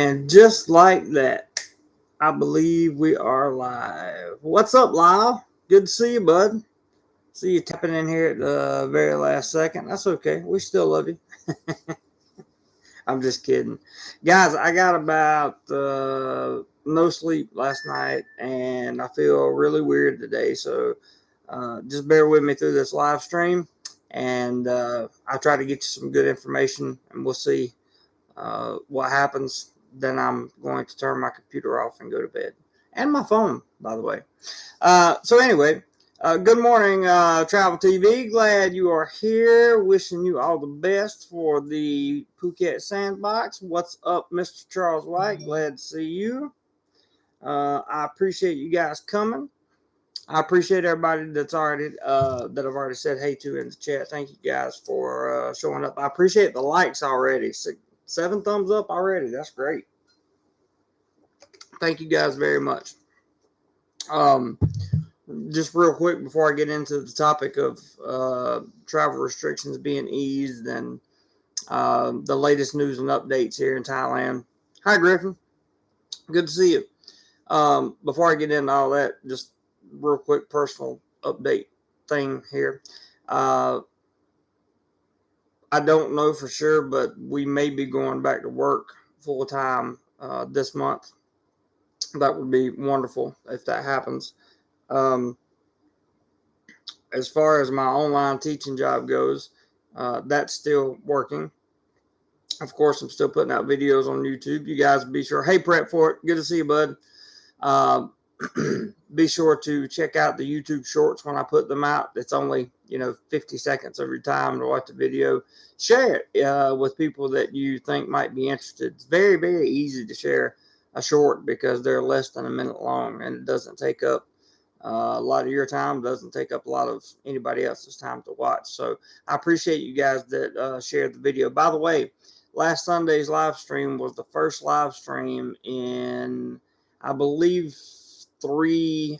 And just like that, I believe we are live. What's up, Lyle? Good to see you, bud. See you tapping in here at the very last second. That's okay. We still love you. I'm just kidding. Guys, I got about no sleep last night, and I feel really weird today. So just bear with me through this live stream, and I'll try to get you some good information, and we'll see what happens. Then I'm going to turn my computer off and go to bed. And my phone, by the way. So anyway, good morning, Travel TV. Glad you are here. Wishing you all the best for the Phuket Sandbox. What's up, Mr. Charles White? Glad to see you. I appreciate you guys coming. I appreciate everybody that's already that I've already said hey to in the chat. Thank you guys for showing up. I appreciate the likes already. 7 thumbs up already. That's great. Thank you guys very much. Just real quick before I get into the topic of travel restrictions being eased and the latest news and updates here in Thailand. Hi, Griffin. Good to see you. Before I get into all that, just real quick personal update thing here. I don't know for sure, but we may be going back to work full time this month. That would be wonderful if that happens. As far as my online teaching job goes, that's still working. Of course, I'm still putting out videos on YouTube. You guys be sure. Hey, Prep for it. Good to see you, bud. Be sure to check out the YouTube shorts when I put them out. It's only 50 seconds of your time to watch the video. Share it with people that you think might be interested. It's very, very easy to share a short because they're less than a minute long, and it doesn't take up a lot of your time, doesn't take up a lot of anybody else's time to watch. So I appreciate you guys that shared the video. By the way, last Sunday's live stream was the first live stream in, I believe, 3+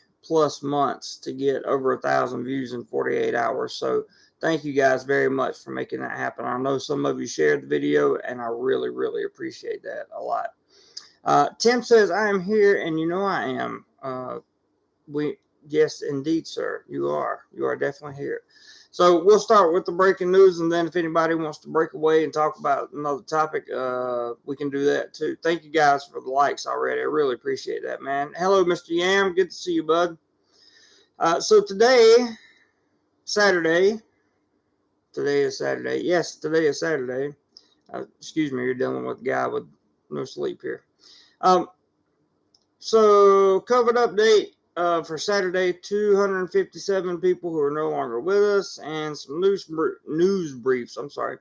months to get over 1,000 views in 48 hours. So thank you guys very much for making that happen. I know some of you shared the video, and I really, really appreciate that a lot. Tim says, I am here, and you know I am. Yes, indeed, sir. You are. You are definitely here. So we'll start with the breaking news, and then if anybody wants to break away and talk about another topic, we can do that too. Thank you guys for the likes already. I really appreciate that, man. Hello, Mr. Yam. Good to see you, bud. So today, Saturday. Today is Saturday. Yes, today is Saturday. Excuse me, you're dealing with a guy with no sleep here. So COVID update. For Saturday, 257 people who are no longer with us, and some news briefs. I'm sorry.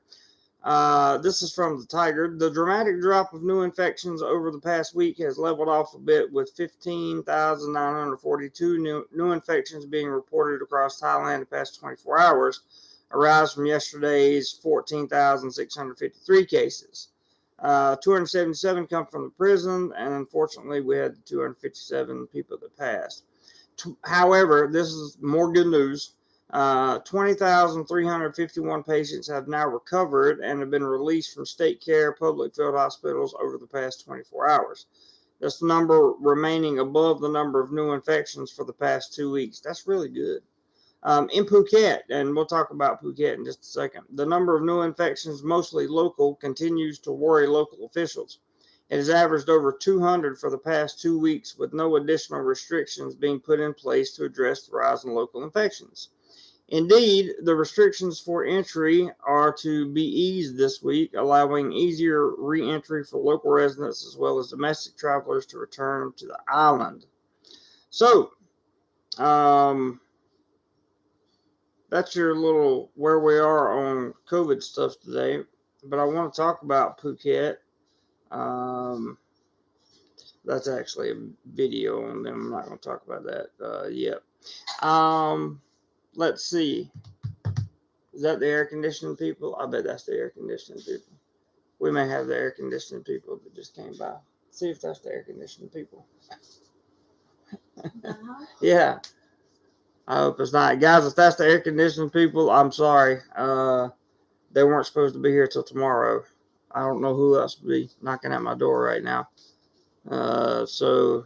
This is from the Tiger. The dramatic drop of new infections over the past week has leveled off a bit, with 15,942 new infections being reported across Thailand in the past 24 hours, a rise from yesterday's 14,653 cases. 277 come from the prison, and unfortunately, we had 257 people that passed. However, this is more good news. 20,351 patients have now recovered and have been released from state care public field hospitals over the past 24 hours. This number remaining above the number of new infections for the past 2 weeks. That's really good. In Phuket, and we'll talk about Phuket in just a second, the number of new infections, mostly local, continues to worry local officials. It has averaged over 200 for the past 2 weeks, with no additional restrictions being put in place to address the rise in local infections. Indeed, the restrictions for entry are to be eased this week, allowing easier re-entry for local residents as well as domestic travelers to return to the island. So, that's your little where we are on COVID stuff today. But I want to talk about Phuket. That's actually a video on them. I'm not going to talk about that yet. Let's see. Is that the air conditioning people? I bet that's the air conditioning people. We may have the air conditioning people that just came by. Let's see if that's the air conditioning people. Yeah. I hope it's not. Guys, if that's the air conditioning people, I'm sorry. They weren't supposed to be here till tomorrow. I don't know who else would be knocking at my door right now. So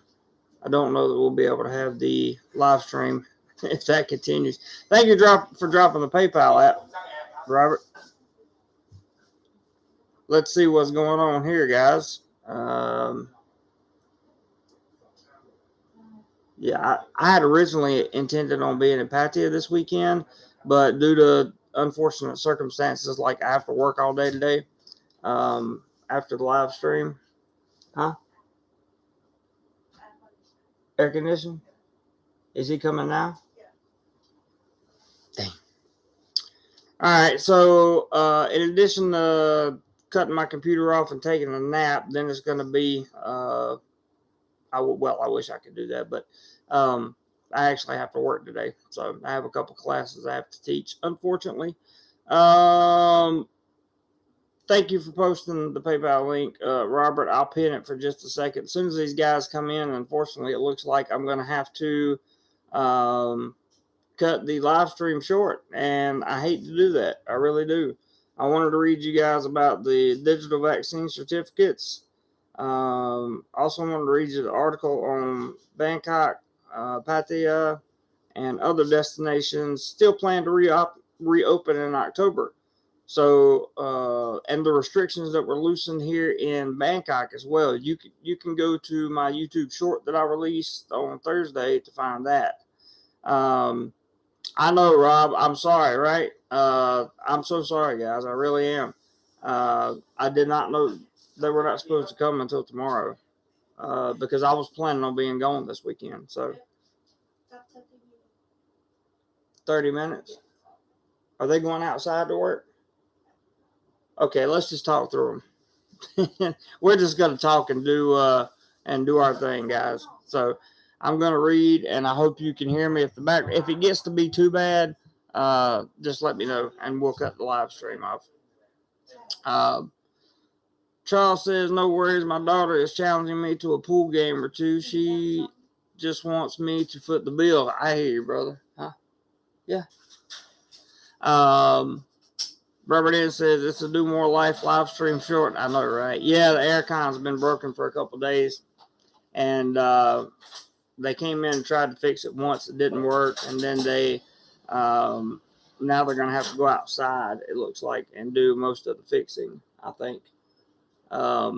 I don't know that we'll be able to have the live stream if that continues. Thank you for dropping the PayPal app, Robert. Let's see what's going on here, guys. Yeah, I had originally intended on being in Pattaya this weekend, but due to unfortunate circumstances, like I have to work all day today, after the live stream. Huh? Air conditioning? Is he coming now? Dang. All right, so in addition to cutting my computer off and taking a nap, then it's going to be, I wish I could do that, but I actually have to work today. So I have a couple classes I have to teach, unfortunately. Thank you for posting the PayPal link, Robert. I'll pin it for just a second. As soon as these guys come in, unfortunately, it looks like I'm going to have to cut the live stream short, and I hate to do that. I really do. I wanted to read you guys about the digital vaccine certificates. Also wanted to read you the article on Bangkok, Pattaya, and other destinations still plan to reopen in October. So, and the restrictions that were loosened here in Bangkok as well. You can go to my YouTube short that I released on Thursday to find that. I know, Rob. I'm sorry, right? I'm so sorry, guys. I really am. I did not know they were not supposed to come until tomorrow because I was planning on being gone this weekend. So, 30 minutes. Are they going outside to work? Okay, let's just talk through them. We're just going to talk and do our thing, guys. So I'm going to read, and I hope you can hear me. If it gets to be too bad, just let me know, and we'll cut the live stream off. Charles says, no worries. My daughter is challenging me to a pool game or two. She just wants me to foot the bill. I hear you, brother. Huh? Yeah. Robert N says it's a DoMoreLife live stream short. I know, right? Yeah, the aircon's been broken for a couple of days, and they came in and tried to fix it once. It didn't work, and then they now they're going to have to go outside, it looks like, and do most of the fixing, I think. I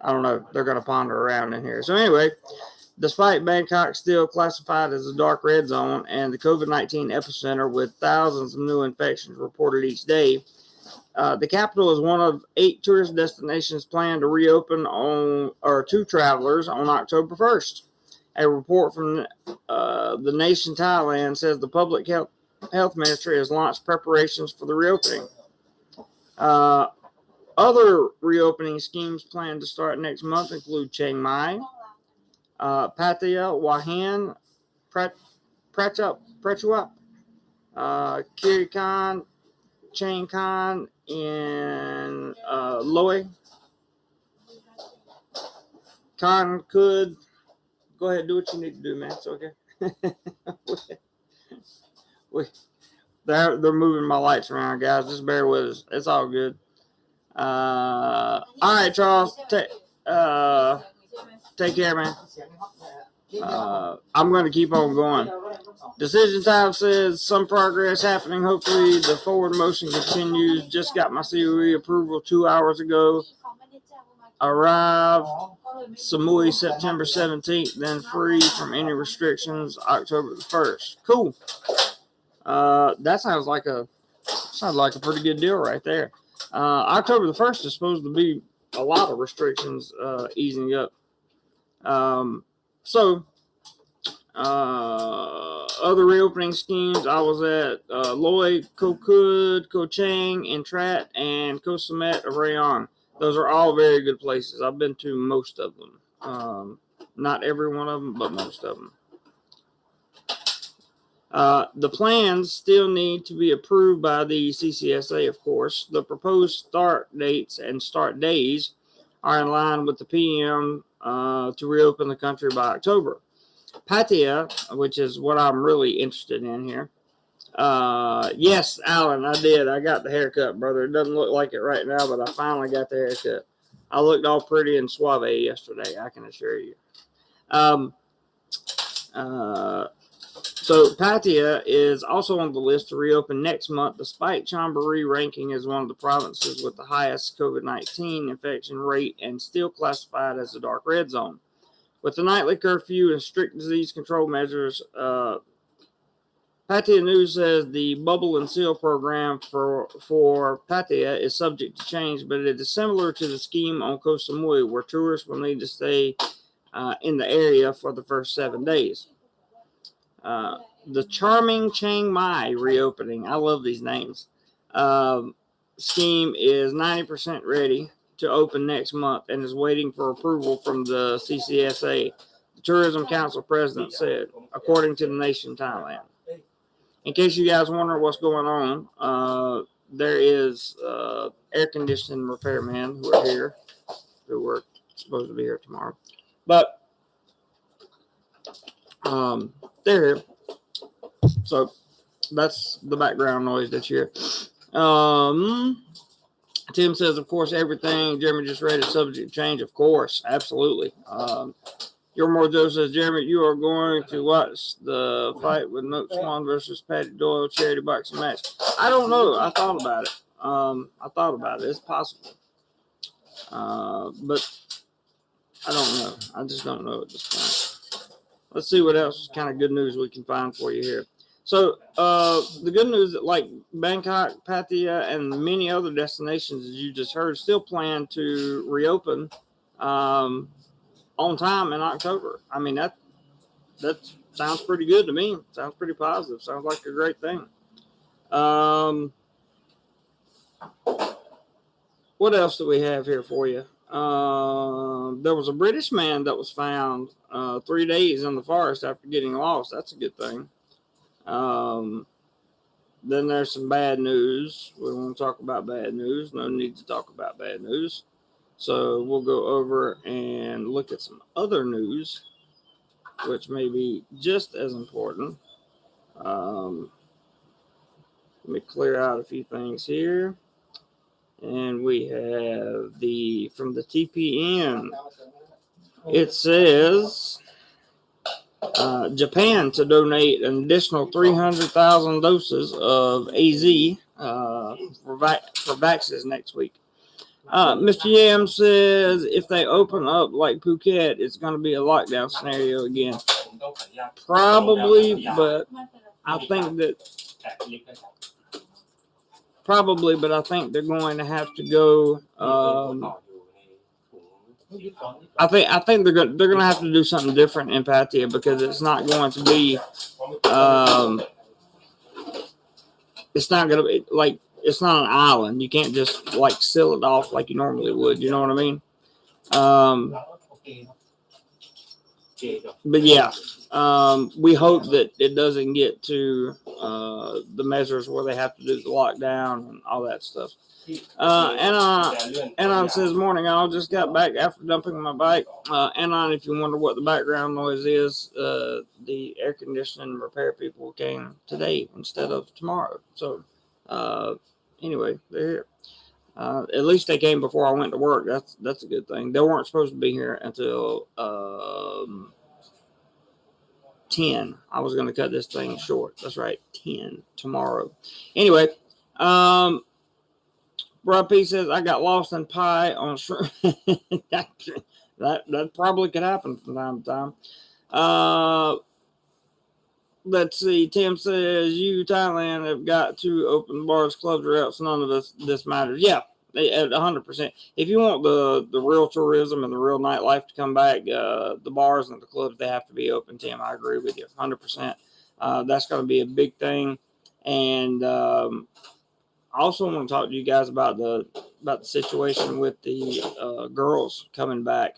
don't know. They're going to ponder around in here. So anyway, despite Bangkok still classified as a dark red zone and the COVID-19 epicenter with thousands of new infections reported each day, the capital is one of 8 tourist destinations planned to reopen to travelers on October 1st. A report from the nation Thailand says the public health ministry has launched preparations for the reopening. Other reopening schemes planned to start next month include Chiang Mai, Pattaya, Wahan, Prachuap, Kirikan, Chiang Khan, and Loy. Khan could go ahead and do what you need to do, man. It's okay. They're moving my lights around, guys. Just bear with us. It's all good. All right, Charles. Take care, man. I'm going to keep on going. Decision Time says some progress happening. Hopefully the forward motion continues. Just got my COE approval 2 hours ago. Arrive Samui September 17th, then free from any restrictions October the 1st. Cool. That sounds like a pretty good deal right there. October the 1st is supposed to be a lot of restrictions easing up. Other reopening schemes, I was at Loy, Koh Kud, Koh Chang, Intrat, and Koh Samet of Rayong. Those are all very good places. I've been to most of them. Not every one of them, but most of them. The plans still need to be approved by the CCSA, of course. The proposed start dates and start days are in line with the PM to reopen the country by October. Pattaya, which is what I'm really interested in here, Yes, Alan, I did. I got the haircut, brother. It doesn't look like it right now, but I finally got the haircut. I looked all pretty and suave yesterday, I can assure you. Um, so Pattaya is also on the list to reopen next month, despite Chonburi ranking as one of the provinces with the highest COVID-19 infection rate and still classified as a dark red zone. With the nightly curfew and strict disease control measures, Pattaya News says the bubble and seal program for Pattaya is subject to change, but it is similar to the scheme on Koh Samui, where tourists will need to stay in the area for the first 7 days. The charming Chiang Mai reopening, I love these names, scheme is 90% ready to open next month and is waiting for approval from the CCSA, the Tourism Council president said, according to the Nation Thailand. In case you guys wonder what's going on, there is air conditioning repairmen who are here, who were supposed to be here tomorrow. But they're here. So that's the background noise that you hear. Tim says, of course, everything Jeremy just read is subject to change. Of course, absolutely. Your More Joe says, Jeremy, you are going to watch the fight with Note Swan versus Patty Doyle charity boxing match. I don't know. I thought about it. It's possible. But I don't know. I just don't know at this point. Let's see what else kind of good news we can find for you here. So the good news that like Bangkok, Pattaya, and many other destinations, as you just heard, still plan to reopen on time in October. I mean, that sounds pretty good to me. Sounds pretty positive. Sounds like a great thing. What else do we have here for you? There was a British man that was found 3 days in the forest after getting lost. That's a good thing. Then there's some bad news. We want to talk about bad news. No need to talk about bad news. So we'll go over and look at some other news, which may be just as important. Let me clear out a few things here. And we have from the TPN. It says Japan to donate an additional 300,000 doses of AZ for vaccines next week. Mr. Yam says if they open up like Phuket, it's going to be a lockdown scenario again. Probably, but I think they're going to have to go. I think they're going to have to do something different in Pattaya because it's not going to be. It's not going to be like. It's not an island. You can't just like seal it off like you normally would. You know what I mean? But yeah, we hope that it doesn't get to the measures where they have to do the lockdown and all that stuff. Anon says, morning, I just got back after dumping my bike. Anon, if you wonder what the background noise is, the air conditioning repair people came today instead of tomorrow. So, anyway, they're here. At least they came before I went to work. That's a good thing. They weren't supposed to be here until 10. I was going to cut this thing short. That's right, 10 tomorrow. Anyway, Brad P says I got lost in pie on shrimp. that probably could happen from time to time. Let's see. Tim says you Thailand have got to open bars, clubs, or else none of this matters. Yeah, 100%. If you want the real tourism and the real nightlife to come back, the bars and the clubs, they have to be open. Tim, I agree with you 100%. That's going to be a big thing. And I also want to talk to you guys about the situation with the girls coming back.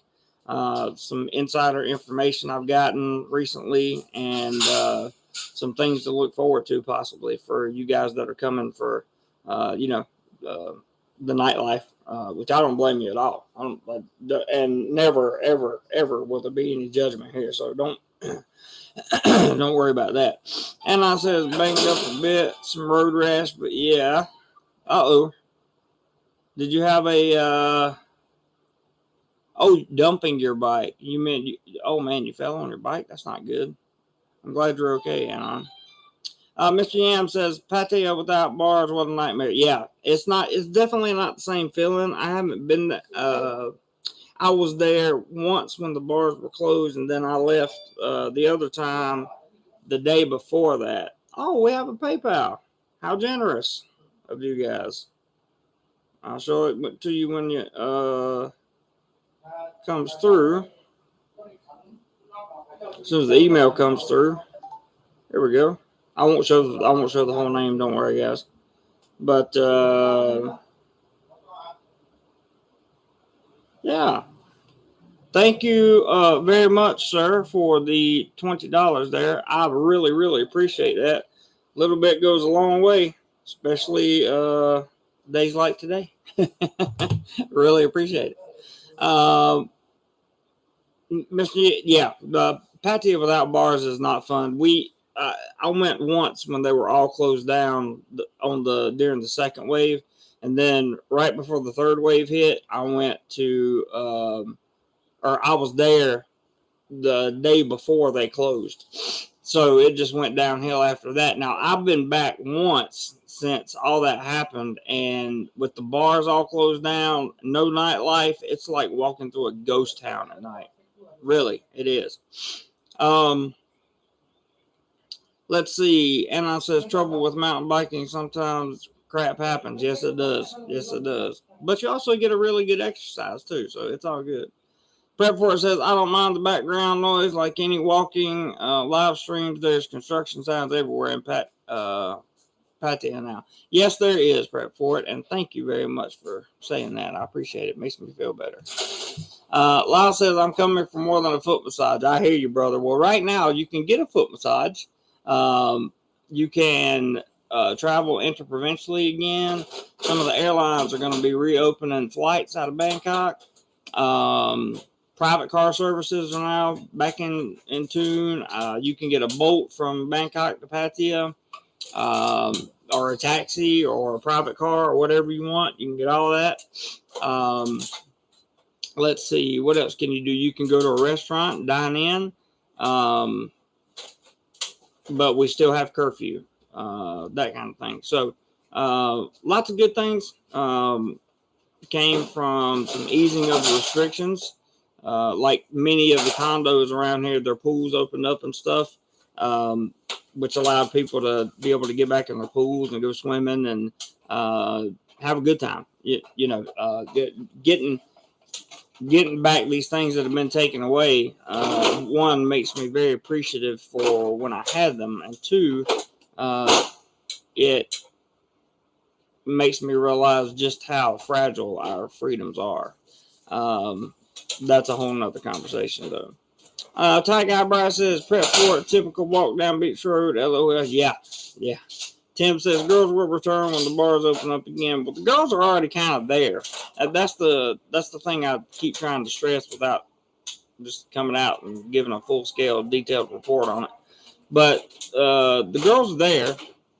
Some insider information I've gotten recently, and some things to look forward to possibly for you guys that are coming for, the nightlife, which I don't blame you at all. And never, ever, ever will there be any judgment here. So don't Don't worry about that. And I says banged up a bit, some road rash, but yeah. Did you have a dumping your bike? You meant oh man, you fell on your bike? That's not good. I'm glad you're okay, Anon. Mr. Yam says patio without bars, what a nightmare. Yeah, it's definitely not the same feeling. I haven't been I was there once when the bars were closed, and then I left the other time the day before that. Oh, we have a PayPal. How generous of you guys. I'll show it to you when it comes through. As soon as the email comes through. Here we go. I won't show the whole name, don't worry guys. But yeah. Thank you very much, sir, for the $20 there. I really, really appreciate that. A little bit goes a long way, especially days like today. Really appreciate it. Yeah, the patio without bars is not fun. I went once when they were all closed down during the second wave, and then right before the third wave hit, I went to or I was there the day before they closed. So it just went downhill after that. Now, I've been back once since all that happened, and with the bars all closed down, no nightlife, it's like walking through a ghost town at night. Really, it is. Let's see. Anna says trouble with mountain biking. Sometimes crap happens. Yes, it does. Yes, it does. But you also get a really good exercise, too, so it's all good. Prep for it says, I don't mind the background noise like any walking live streams. There's construction sounds everywhere in Patia now. Yes, there is, Prep for it, and thank you very much for saying that. I appreciate it. It makes me feel better. Lyle says, I'm coming for more than a foot massage. I hear you, brother. Well, right now, you can get a foot massage. You can travel interprovincially again. Some of the airlines are going to be reopening flights out of Bangkok. Private car services are now back in tune. You can get a bolt from Bangkok to Pattaya, or a taxi or a private car or whatever you want. You can get all of that. Let's see, what else can you do? You can go to a restaurant, dine in, but we still have curfew, that kind of thing. So lots of good things came from some easing of the restrictions. Like many of the condos around here, their pools opened up and stuff, which allowed people to be able to get back in their pools and go swimming and have a good time. Getting back these things that have been taken away. One, makes me very appreciative for when I had them, and two, it makes me realize just how fragile our freedoms are. That's a whole nother conversation, though. Ty Guy Bryce says, prep for it, typical walk down Beach Road, LOL. Yeah. Tim says, girls will return when the bars open up again. But the girls are already kind of there. That's the thing I keep trying to stress without just coming out and giving a full-scale, detailed report on it. But the girls are there.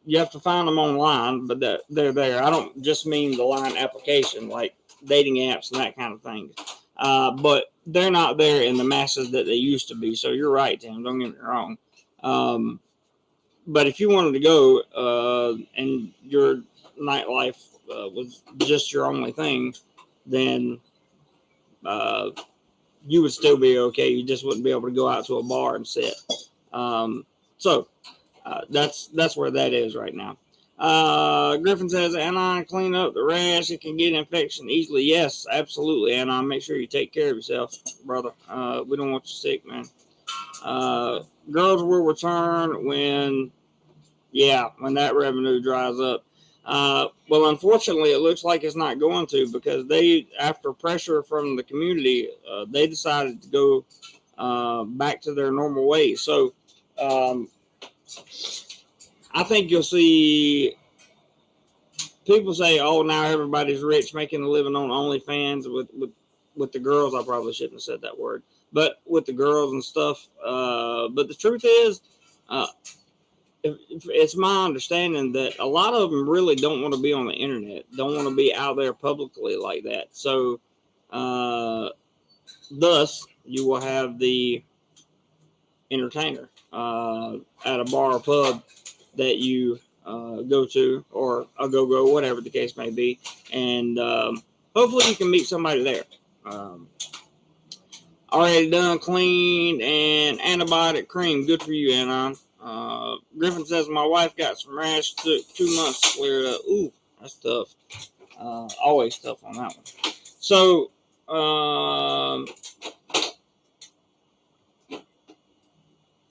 You have to find them online, but they're there. I don't just mean the line application, like dating apps and that kind of thing. But they're not there in the masses that they used to be. So you're right, Tim. Don't get me wrong. But if you wanted to go and your nightlife was just your only thing, then you would still be okay. You just wouldn't be able to go out to a bar and sit. So that's where that is right now. Griffin says, Anon, clean up the rash. It can get infection easily. Yes, absolutely, Anon. Make sure you take care of yourself, brother. We don't want you sick, man. Girls will return when that revenue dries up. Well, unfortunately, it looks like it's not going to, because after pressure from the community, they decided to go back to their normal ways. So I think you'll see people say, oh, now everybody's rich, making a living on OnlyFans with the girls. I probably shouldn't have said that word. but with the girls and stuff. But the truth is, it's my understanding that a lot of them really don't want to be on the internet, don't want to be out there publicly like that. So, thus, you will have the entertainer at a bar or pub that you go to, or a go-go, whatever the case may be, and hopefully you can meet somebody there. Already done, cleaned, and antibiotic cream. Good for you, Anon. Griffin says my wife got some rash. Took 2 months to clear it up. Ooh, that's tough. Always tough on that one. So,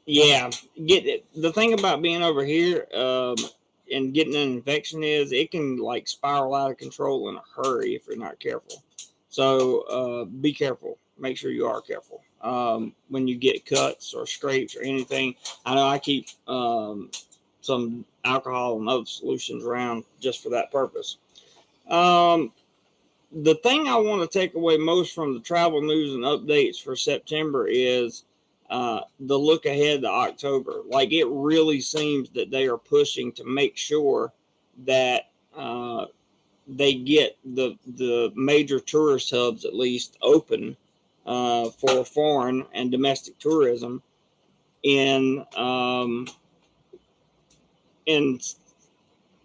yeah, get it. The thing about being over here and getting an infection is it can like spiral out of control in a hurry if you're not careful. So be careful. Make sure you are careful when you get cuts or scrapes or anything. I know I keep some alcohol and other solutions around just for that purpose. The thing I want to take away most from the travel news and updates for September is the look ahead to October. Like, it really seems that they are pushing to make sure that they get the major tourist hubs at least open for foreign and domestic tourism in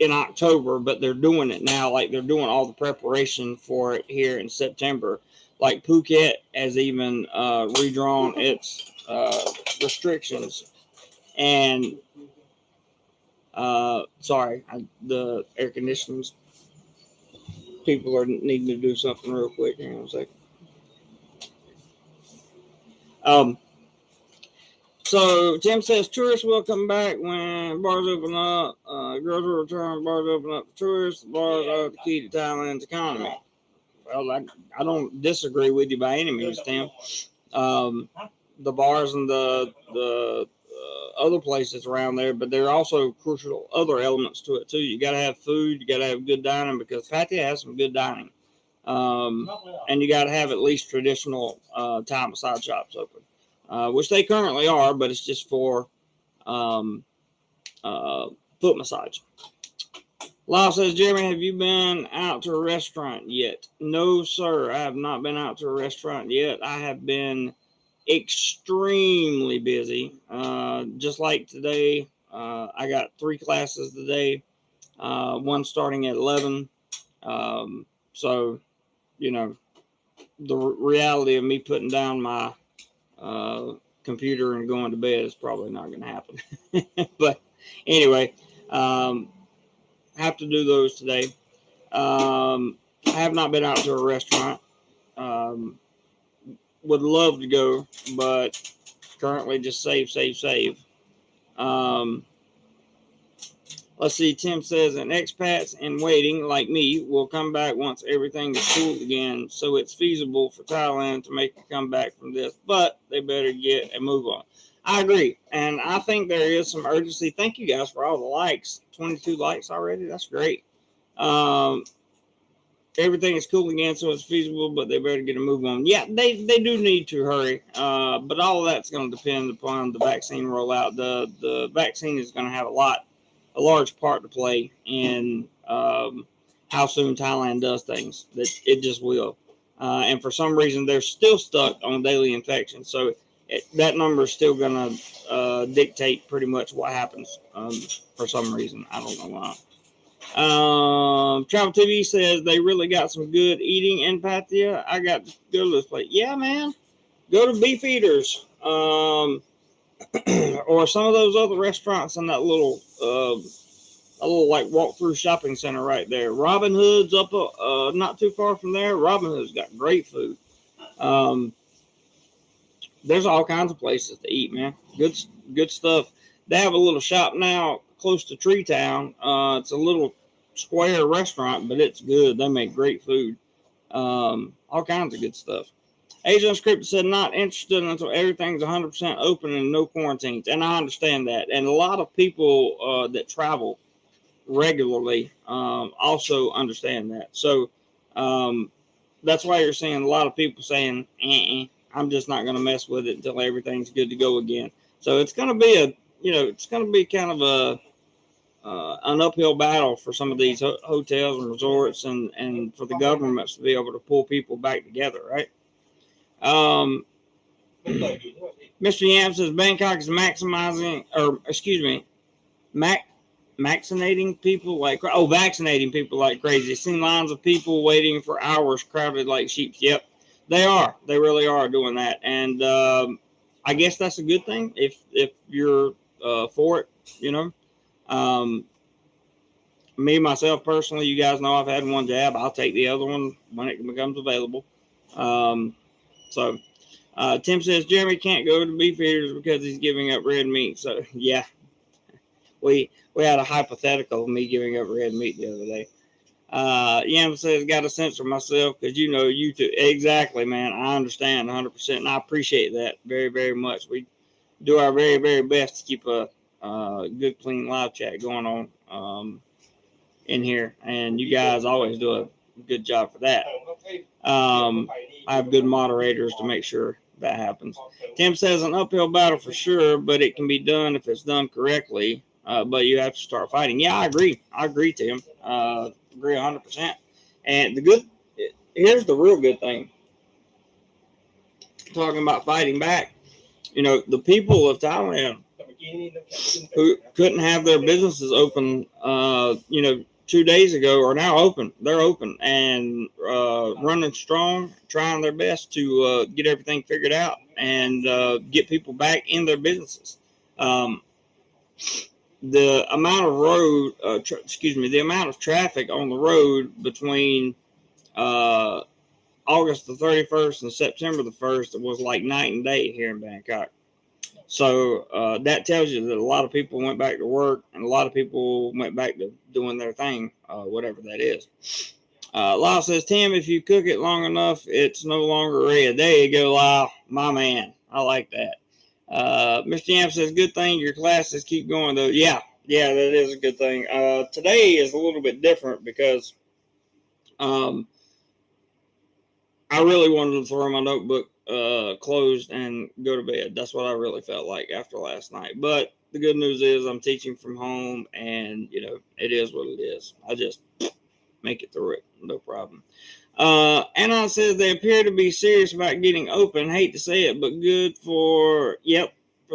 October, but they're doing it now. Like, they're doing all the preparation for it here in September. Like, Phuket has even redrawn its restrictions. And the air conditioners people are needing to do something real quick. Hang on a second. So Tim says tourists will come back when bars open up. Girls will return. Bars open up for tourists. Bars are the key to Thailand's economy. Well, I don't disagree with you by any means, Tim. The bars and the other places around there, but there are also crucial other elements to it too. You got to have food. You got to have good dining, because Pattaya has some good dining. And you got to have at least traditional Thai massage shops open, which they currently are, but it's just for foot massage. Lyle says, Jeremy, have you been out to a restaurant yet? No, sir. I have not been out to a restaurant yet. I have been extremely busy. Just like today, I got 3 classes today, one starting at 11. So, you know, the reality of me putting down my computer and going to bed is probably not going to happen. But anyway, have to do those today. I have not been out to a restaurant. Would love to go, but currently just save. Let's see. Tim says, and expats in waiting like me will come back once everything is cool again, so it's feasible for Thailand to make a comeback from this, but they better get a move on. I agree, and I think there is some urgency. Thank you guys for all the likes. 22 likes already. That's great. Everything is cool again, so it's feasible, but they better get a move on. Yeah, they do need to hurry, but all of that's going to depend upon the vaccine rollout. The vaccine is going to have a large part to play in how soon Thailand does things. That it just will, and for some reason they're still stuck on daily infections, so that number is still going to dictate pretty much what happens. For some reason, I don't know why. Travel TV says they really got some good eating in Pattaya. I got to go to this place. Yeah, man, go to Beef Eaters, or some of those other restaurants in that little like walk-through shopping center right there. Robin Hood's up not too far from there. Robin Hood's got great food. There's all kinds of places to eat, man. Good stuff. They have a little shop now close to Tree Town. It's a little square restaurant, but it's good. They make great food. All kinds of good stuff. Asia Unscripted said not interested until everything's 100% open and no quarantines. And I understand that. And a lot of people that travel regularly also understand that. So that's why you're seeing a lot of people saying, I'm just not going to mess with it until everything's good to go again. So it's going to be it's going to be kind of an uphill battle for some of these hotels and resorts, and for the governments to be able to pull people back together, right? Mr. Yam says Bangkok is vaccinating people like crazy. Seen lines of people waiting for hours, crowded like sheep. Yep, they are. They really are doing that, and I guess that's a good thing if you're for it. Me myself personally, you guys know I've had one jab. I'll take the other one when it becomes available. So Tim says Jeremy can't go to beef eaters because he's giving up red meat. So yeah, we had a hypothetical of me giving up red meat the other day. Yam says got to censor myself because you too. Exactly, man. I understand 100%, and I appreciate that very, very much. We do our very, very best to keep a good, clean live chat going on in here, and you guys always do a good job for that. I have good moderators to make sure that happens. Tim says an uphill battle for sure, but it can be done if it's done correctly. But you have to start fighting. Yeah, I agree, Tim. Agree 100%. And here's the real good thing. Talking about fighting back, the people of Thailand who couldn't have their businesses open, 2 days ago are now open. They're open and running strong, trying their best to get everything figured out and get people back in their businesses. The amount of the amount of traffic on the road between August the 31st and September the 1st was like night and day here in Bangkok. So that tells you that a lot of people went back to work and a lot of people went back to doing their thing, whatever that is. Lyle says, Tim, if you cook it long enough, it's no longer red. There you go, Lyle. My man. I like that. Mr. Yam says, good thing your classes keep going, though. Yeah, that is a good thing. Today is a little bit different because I really wanted to throw my notebook closed and go to bed. That's what I really felt like after last night. But the good news is I'm teaching from home, and it is what it is. I just make it through it, no problem. Anon says they appear to be serious about getting open. Hate to say it, but good for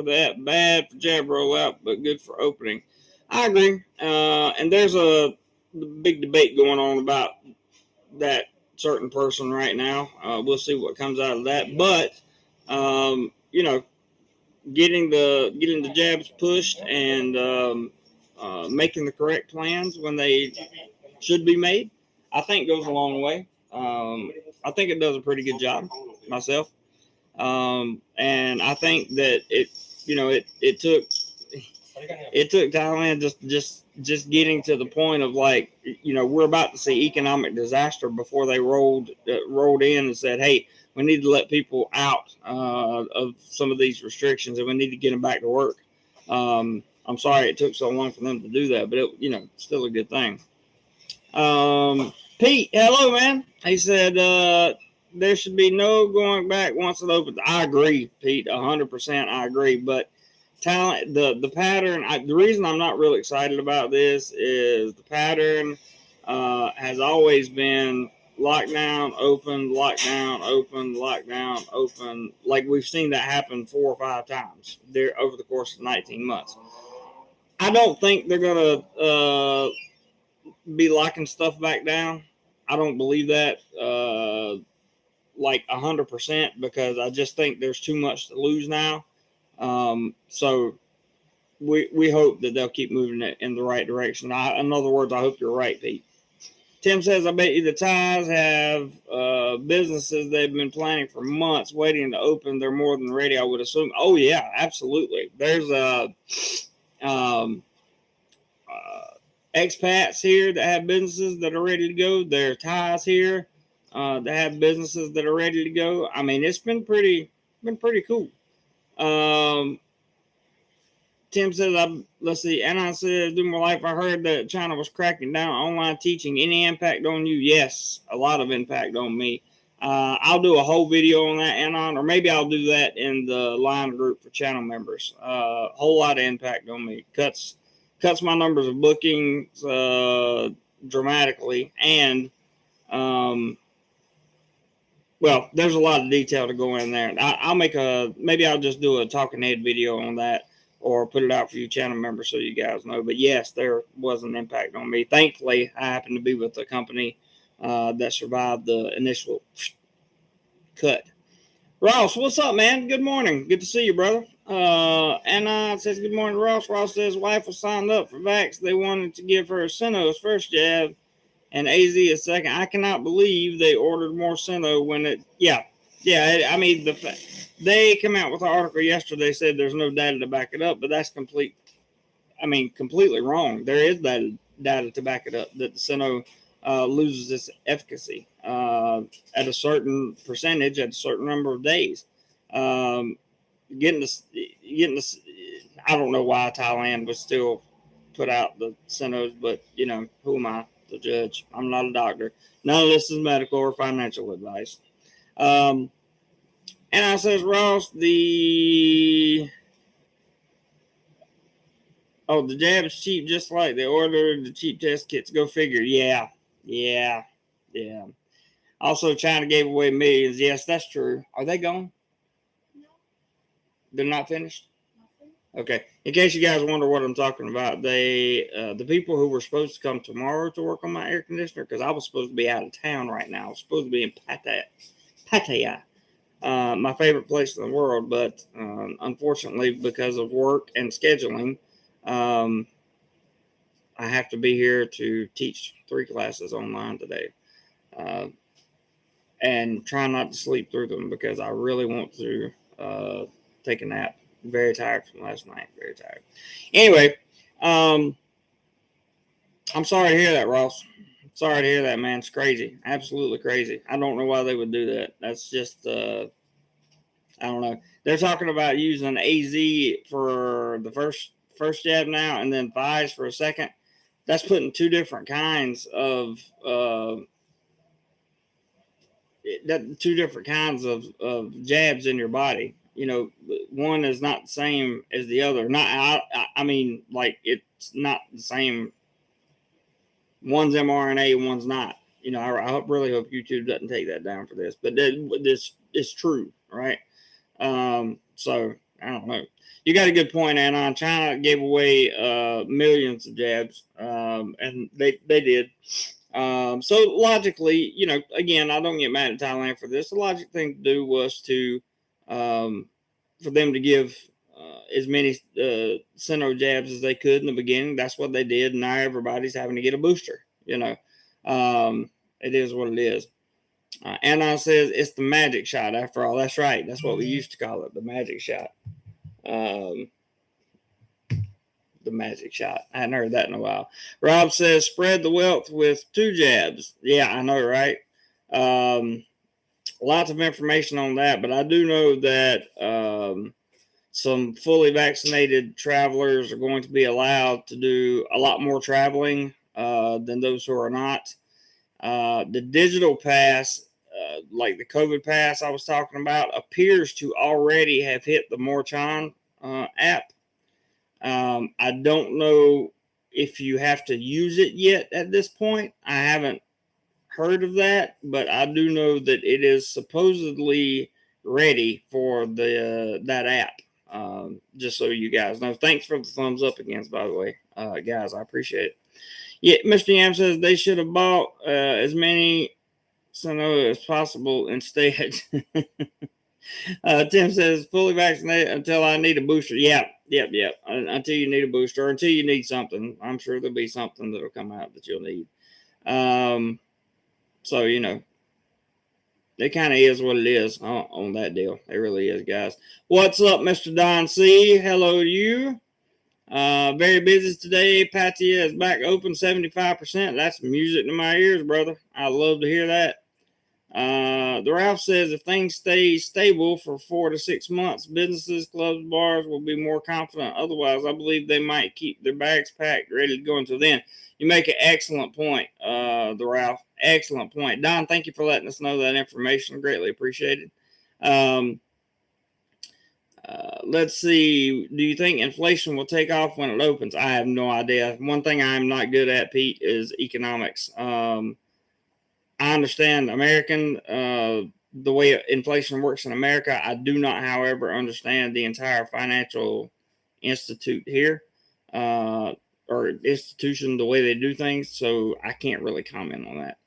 that. Bad for jab rollout, but good for opening. I agree. And there's a big debate going on about that certain person right now. We'll see what comes out of that. But getting the jabs pushed and making the correct plans when they should be made, I think goes a long way. I think it does a pretty good job myself. And I think that it took Thailand just getting to the point of like, we're about to see economic disaster before they rolled in and said, hey, we need to let people out of some of these restrictions and we need to get them back to work. I'm sorry it took so long for them to do that, but it, still a good thing. Pete, hello, man. He said there should be no going back once it opens. I agree, Pete, 100%. I agree, but talent, the pattern. The reason I'm not really excited about this is the pattern has always been lockdown, open, lockdown, open, lockdown, open. Like we've seen that happen 4 or 5 times there over the course of 19 months. I don't think they're gonna be locking stuff back down. I don't believe that like 100% because I just think there's too much to lose now. So we hope that they'll keep moving it in the right direction. In other words, I hope you're right, Pete. Tim says, I bet you the Thais have businesses they've been planning for months, waiting to open. They're more than ready, I would assume. Oh, yeah, absolutely. There's expats here that have businesses that are ready to go. There are Thais here that have businesses that are ready to go. I mean, it's been pretty cool. Tim says, let's see. Anna says, DoMoreLife, I heard that China was cracking down on online teaching. Any impact on you? Yes, a lot of impact on me. I'll do a whole video on that, Anon, or maybe I'll do that in the line group for channel members. Whole lot of impact on me. Cuts my numbers of bookings dramatically, and well, there's a lot of detail to go in there. Maybe I'll just do a talking head video on that, or put it out for you channel members so you guys know. But yes, there was an impact on me. Thankfully, I happened to be with a company that survived the initial cut. Ross, what's up, man? Good morning. Good to see you, brother. Anna says good morning, Ross. Ross says wife was signed up for vax. They wanted to give her Sino's first jab and AZ a second. I cannot believe they ordered more Sino when it. Yeah. I mean, they come out with an article yesterday, said there's no data to back it up, but that's completely wrong. There is data to back it up that the Sino loses its efficacy at a certain percentage at a certain number of days. Getting this, I don't know why Thailand would still put out the Sinos, but who am I to judge? I'm not a doctor. None of this is medical or financial advice. And I says, Ross, the jab is cheap, just like they ordered the cheap test kits. Go figure. Yeah. Also, China gave away millions. Yes, that's true. Are they gone? No. They're not finished? Okay. In case you guys wonder what I'm talking about, the people who were supposed to come tomorrow to work on my air conditioner, because I was supposed to be out of town right now. I was supposed to be in Pattaya, my favorite place in the world, but unfortunately, because of work and scheduling, I have to be here to teach 3 classes online today, and try not to sleep through them because I really want to take a nap. Very tired from last night. Very tired. Anyway, I'm sorry to hear that, Ross. Sorry to hear that, man. It's crazy. Absolutely crazy. I don't know why they would do that. That's just, I don't know. They're talking about using AZ for the first jab now, and then Pfizer for a second. That's putting 2 different kinds of 2 different kinds of jabs in your body. One is not the same as the other. I mean, like, it's not the same. One's mRNA, one's not. I really hope YouTube doesn't take that down for this, but this is true, right? So I don't know. You got a good point, Anon. China gave away millions of jabs, and they did. So logically, again, I don't get mad at Thailand for this. The logic thing to do was to for them to give as many Sino jabs as they could in the beginning. That's what they did. Now everybody's having to get a booster. It is what it is. Anon says it's the magic shot. After all, that's right. That's what we used to call it, the magic shot. The magic shot. I hadn't heard that in a while. Rob says spread the wealth with 2 jabs. Yeah, I know, right? Lots of information on that, but I do know that some fully vaccinated travelers are going to be allowed to do a lot more traveling than those who are not. The digital pass, like the COVID pass I was talking about, appears to already have hit the Morchan app. I don't know if you have to use it yet at this point. I haven't heard of that, but I do know that it is supposedly ready for that app. Just so you guys know. Thanks for the thumbs up again, by the way, guys. I appreciate it. Yeah, Mr. Yam says they should have bought as many Sino as possible instead. Tim says fully vaccinated until I need a booster. Yep. Until you need a booster, or until you need something. I'm sure there'll be something that'll come out that you'll need. So it kind of is what it is on that deal. It really is, guys. What's up, Mr. Don C? Hello to you. Very busy today. Pattaya is back open 75%. That's music to my ears, brother. I love to hear that. The Ralph says if things stay stable for 4 to 6 months, businesses, clubs, bars will be more confident. Otherwise, I believe they might keep their bags packed, ready to go until then. You make an excellent point, the Ralph. Excellent point. Don, thank you for letting us know that information. Greatly appreciated. Let's see. Do you think inflation will take off when it opens? I have no idea. One thing I'm not good at, Pete, is economics. I understand the way inflation works in America. I do not, however, understand the entire financial institute here or institution, the way they do things. So I can't really comment on that.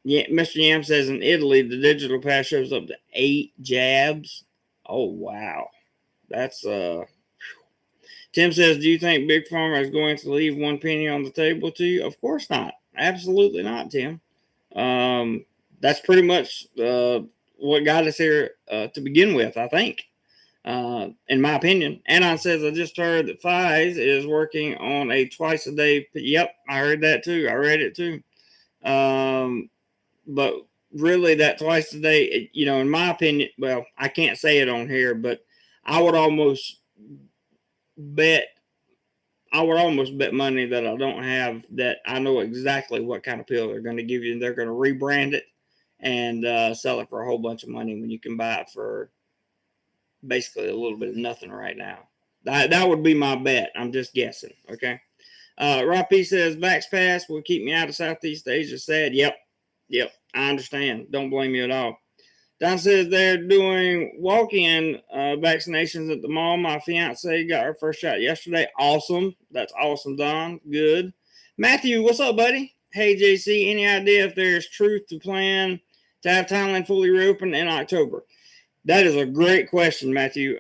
Yeah, Mr. Yam says in Italy, the digital pass shows up to 8 jabs. Oh, wow. That's Tim says, do you think Big Pharma is going to leave one penny on the table to you? Of course not. Absolutely not, Tim. That's pretty much what got us here to begin with, I think, in my opinion. Anon says, I just heard that Fies is working on a twice a day. Yep, I heard that too. I read it too. But really, that twice a day, in my opinion, well, I can't say it on here, but I would almost bet money that I don't have, that I know exactly what kind of pill they're going to give you, and they're going to rebrand it and sell it for a whole bunch of money when you can buy it for basically a little bit of nothing right now. That would be my bet. I'm just guessing. Okay. Rob P says, Vax Pass will keep me out of Southeast Asia. Sad. Yep. I understand. Don't blame you at all. Don says they're doing walk-in vaccinations at the mall. My fiance got her first shot yesterday. Awesome. That's awesome, Don. Good. Matthew, what's up, buddy? Hey, JC, any idea if there's truth to plan to have Thailand fully reopened in October? That is a great question, Matthew.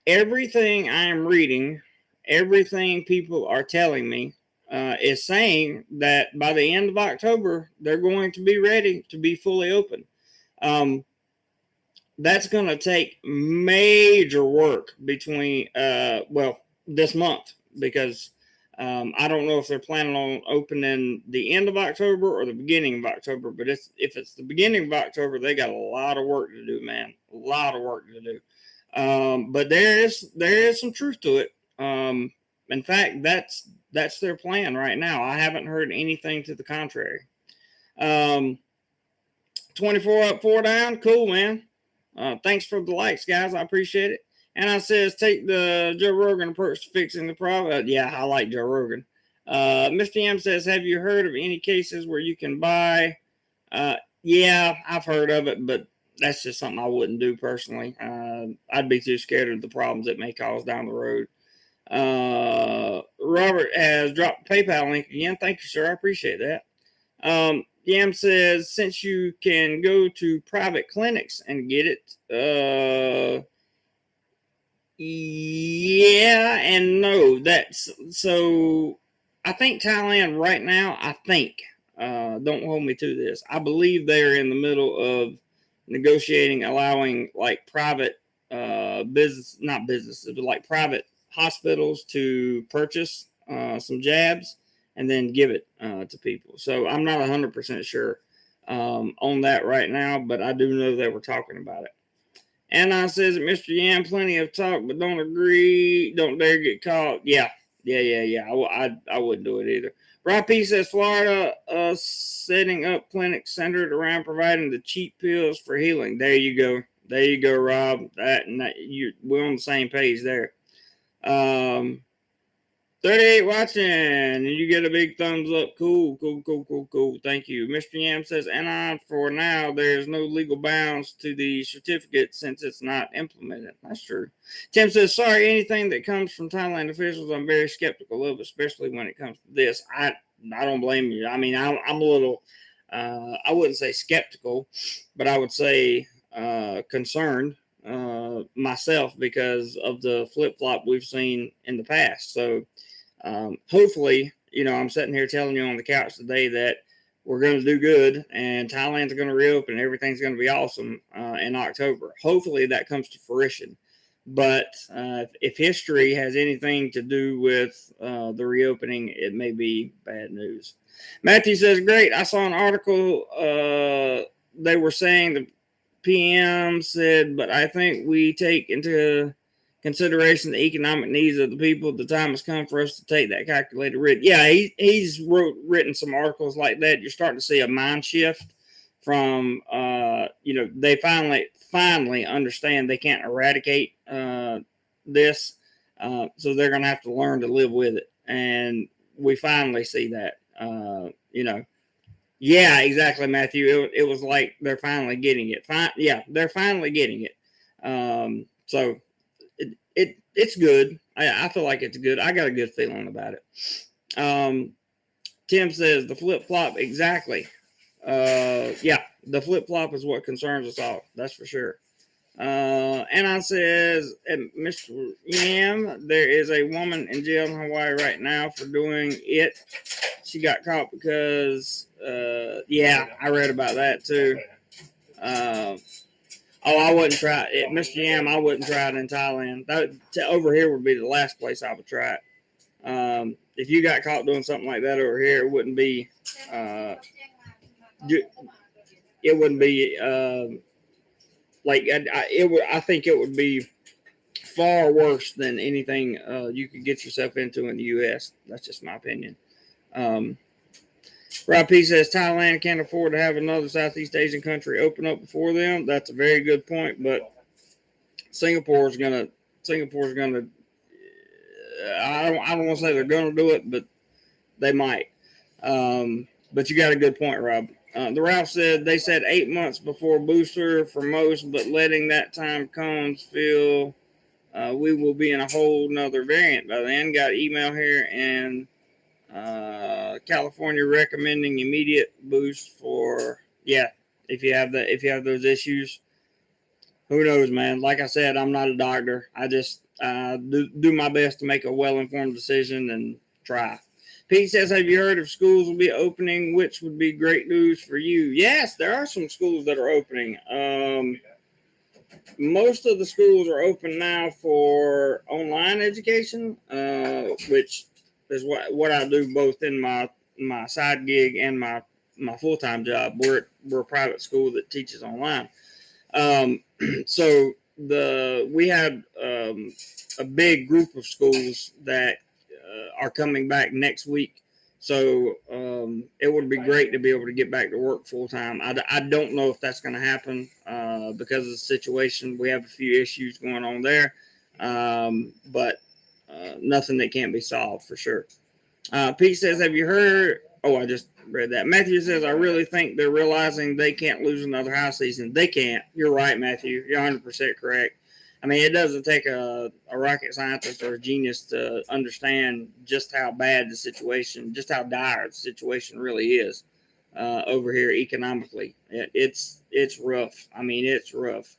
Everything I am reading, everything people are telling me is saying that by the end of October, they're going to be ready to be fully open. That's going to take major work between, this month, because I don't know if they're planning on opening the end of October or the beginning of October, but if it's the beginning of October, they got a lot of work to do, man. A lot of work to do. But there is some truth to it. In fact, that's their plan right now. I haven't heard anything to the contrary. 24 up, 4 down. Cool, man. Thanks for the likes, guys. I appreciate it. And I says, take the Joe Rogan approach to fixing the problem. Yeah, I like Joe Rogan. Mr. M says, have you heard of any cases where you can buy? Yeah, I've heard of it, but that's just something I wouldn't do personally. I'd be too scared of the problems it may cause down the road. Robert has dropped the PayPal link again. Thank you, sir. I appreciate that. Yam says, since you can go to private clinics and get it, yeah and no. That's so. I think Thailand right now, don't hold me to this, I believe they're in the middle of negotiating, allowing like private business, not businesses, but like private hospitals to purchase some jabs and then give it to people. So I'm not 100% sure on that right now, but I do know they were talking about it. And I says, Mr. Yan, plenty of talk, but don't agree. Don't dare get caught. Yeah. I wouldn't do it either. Rob P says, Florida setting up clinics centered around providing the cheap pills for healing. There you go, Rob. We're on the same page there. 38 watching, and you get a big thumbs up. Cool. Thank you. Mr. Yam says, and for now, there's no legal bounds to the certificate since it's not implemented. That's true. Tim says, sorry, anything that comes from Thailand officials, I'm very skeptical of, especially when it comes to this. I don't blame you. I mean, I'm a little, I wouldn't say skeptical, but I would say concerned myself because of the flip-flop we've seen in the past. So hopefully, I'm sitting here telling you on the couch today that we're going to do good and Thailand's going to reopen and everything's going to be awesome in October. Hopefully that comes to fruition. But if history has anything to do with the reopening, it may be bad news. Matthew says, great. I saw an article. They were saying the PM said, but I think we take into consideration the economic needs of the people. The time has come for us to take that calculated risk. Yeah, he's written some articles like that. You're starting to see a mind shift from, they finally understand they can't eradicate this. So they're going to have to learn to live with it. And we finally see that, Yeah, exactly, Matthew. It was like they're finally getting it. They're finally getting it. So it's good. I feel like it's good. I got a good feeling about it. Tim says the flip flop, exactly. The flip flop is what concerns us all. That's for sure. Anna says, Mr. Yam, there is a woman in jail in Hawaii right now for doing it. She got caught because, I read about that too. I wouldn't try it. Mr. Yam, I wouldn't try it in Thailand. Over here would be the last place I would try it. If you got caught doing something like that over here, it wouldn't be, I think it would be far worse than anything you could get yourself into in the U.S. That's just my opinion. Rob P says Thailand can't afford to have another Southeast Asian country open up before them. That's a very good point, but Singapore's gonna. I don't want to say they're gonna do it, but they might. But you got a good point, Rob. The Ralph said they said 8 months before booster for most, but letting that time comes feel we will be in a whole nother variant by then. Got email here and California recommending immediate boost for if you have those issues. Who knows, man? Like I said, I'm not a doctor. I just do my best to make a well-informed decision and try. Pete says, have you heard if schools will be opening, which would be great news for you? Yes, there are some schools that are opening. Most of the schools are open now for online education, which is what I do both in my side gig and my full-time job. We're a private school that teaches online. So we had a big group of schools that are coming back next week. So it would be great to be able to get back to work full time. I don't know if that's going to happen because of the situation. We have a few issues going on there, but nothing that can't be solved for sure. Pete says, have you heard? Oh, I just read that. Matthew says, I really think they're realizing they can't lose another high season. They can't. You're right, Matthew. You're 100% correct. I mean, it doesn't take a rocket scientist or a genius to understand just how bad the situation, just how dire the situation really is over here economically. It's rough. I mean, it's rough.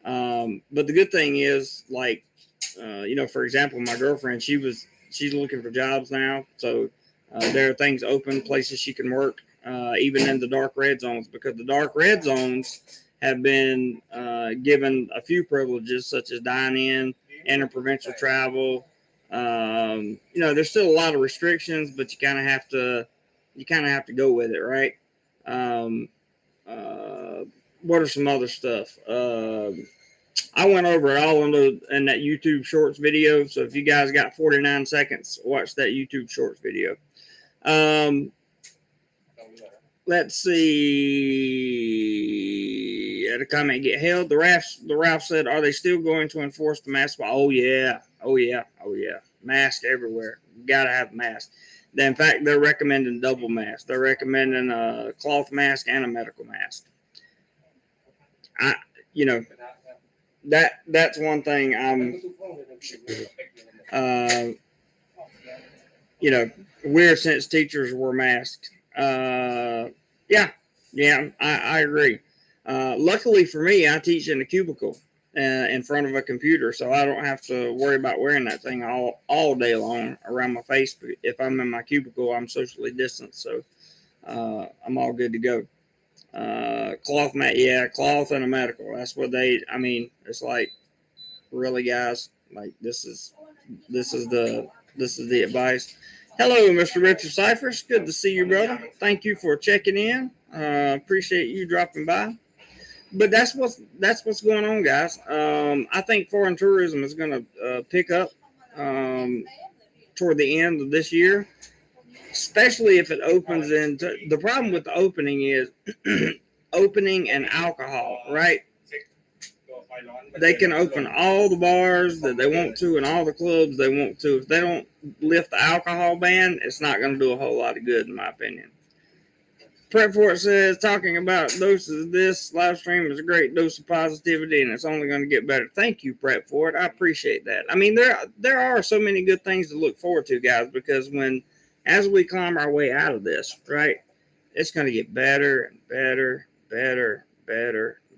But the good thing is, like, for example, my girlfriend, she's looking for jobs now. So there are things open, places she can work, even in the dark red zones, because the dark red zones have been given a few privileges such as dine-in, interprovincial travel. There's still a lot of restrictions, but you kind of have to go with it, right? What are some other stuff? I went over it all in that YouTube Shorts video. So if you guys got 49 seconds, watch that YouTube Shorts video. Let's see. At a comment get held. The Ralph said, are they still going to enforce the mask? Oh yeah. Mask everywhere. You gotta have a mask. In fact, they're recommending double mask. They're recommending a cloth mask and a medical mask. That's one thing weird since teachers wore masks. I agree. Luckily for me, I teach in a cubicle in front of a computer, so I don't have to worry about wearing that thing all day long around my face. But if I'm in my cubicle, I'm socially distanced, so I'm all good to go. Cloth mat, cloth and a medical. That's what it's like, really, guys. Like this is the advice. Hello, Mr. Richard Cyphers. Good to see you, brother. Thank you for checking in. Appreciate you dropping by. But that's what's going on, guys. I think foreign tourism is going to pick up um, toward the end of this year, especially if it opens. Into the problem with the opening is opening and alcohol, right? They can open all the bars that they want to and all the clubs they want to. If they don't lift the alcohol ban, it's not going to do a whole lot of good, in my opinion. Prep for it says, talking about doses of this live stream is a great dose of positivity and it's only going to get better. Thank you, Prep for it. I appreciate that. I mean, there are so many good things to look forward to, guys, because as we climb our way out of this, right, it's going to get better and better,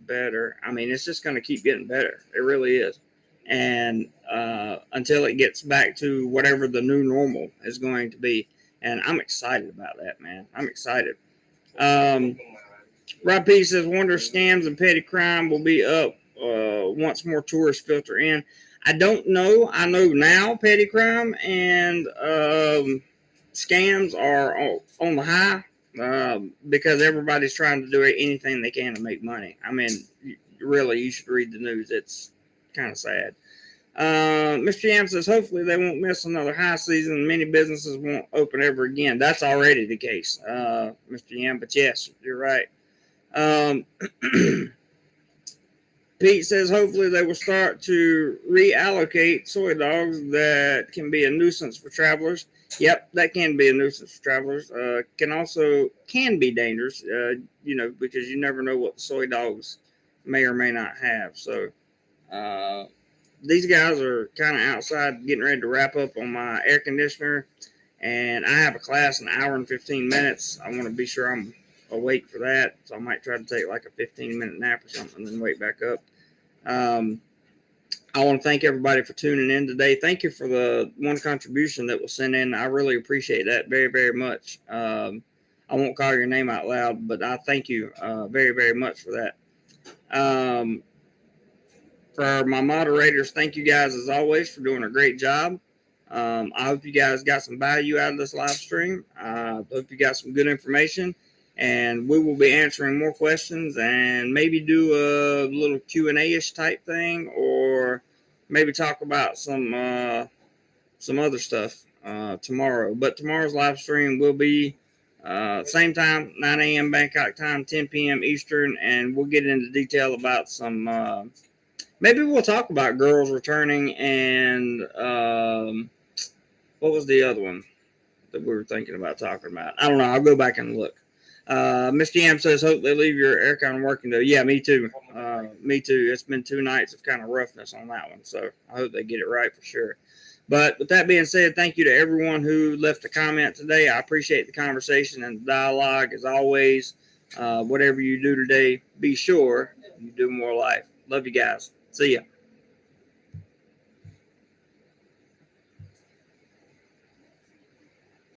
better. I mean, it's just going to keep getting better. It really is. And until it gets back to whatever the new normal is going to be. And I'm excited about that, man. I'm excited. Rob P says, wonder if scams and petty crime will be up once more tourists filter in. I don't know. I know now petty crime and scams are on the high because everybody's trying to do anything they can to make money. I mean, really, you should read the news. It's kind of sad. Mr. Yam says, hopefully they won't miss another high season. Many businesses won't open ever again. That's already the case, Mr. Yam. But yes, you're right. Pete says, hopefully they will start to reallocate soy dogs that can be a nuisance for travelers. Yep, that can be a nuisance for travelers. Can be dangerous, because you never know what the soy dogs may or may not have. So, these guys are kind of outside getting ready to wrap up on my air conditioner, and I have a class in an hour and 15 minutes. I want to be sure I'm awake for that, so I might try to take like a 15-minute nap or something and then wake back up. I want to thank everybody for tuning in today. Thank you for the one contribution that was sent in. I really appreciate that very, very much. I won't call your name out loud, but I thank you very, very much for that. For my moderators, thank you guys as always for doing a great job. I hope you guys got some value out of this live stream. I hope you got some good information, and we will be answering more questions and maybe do a little Q&A-ish type thing, or maybe talk about some other stuff tomorrow. But tomorrow's live stream will be same time, 9 a.m. Bangkok time, 10 p.m. Eastern, and we'll get into detail about some maybe we'll talk about girls returning and what was the other one that we were thinking about talking about? I don't know. I'll go back and look. Mr. Yam says, hope they leave your aircon working though. Yeah, me too. Me too. It's been 2 nights of kind of roughness on that one. So I hope they get it right for sure. But with that being said, thank you to everyone who left a comment today. I appreciate the conversation and the dialogue as always. Whatever you do today, be sure you do more life. Love you guys. See ya.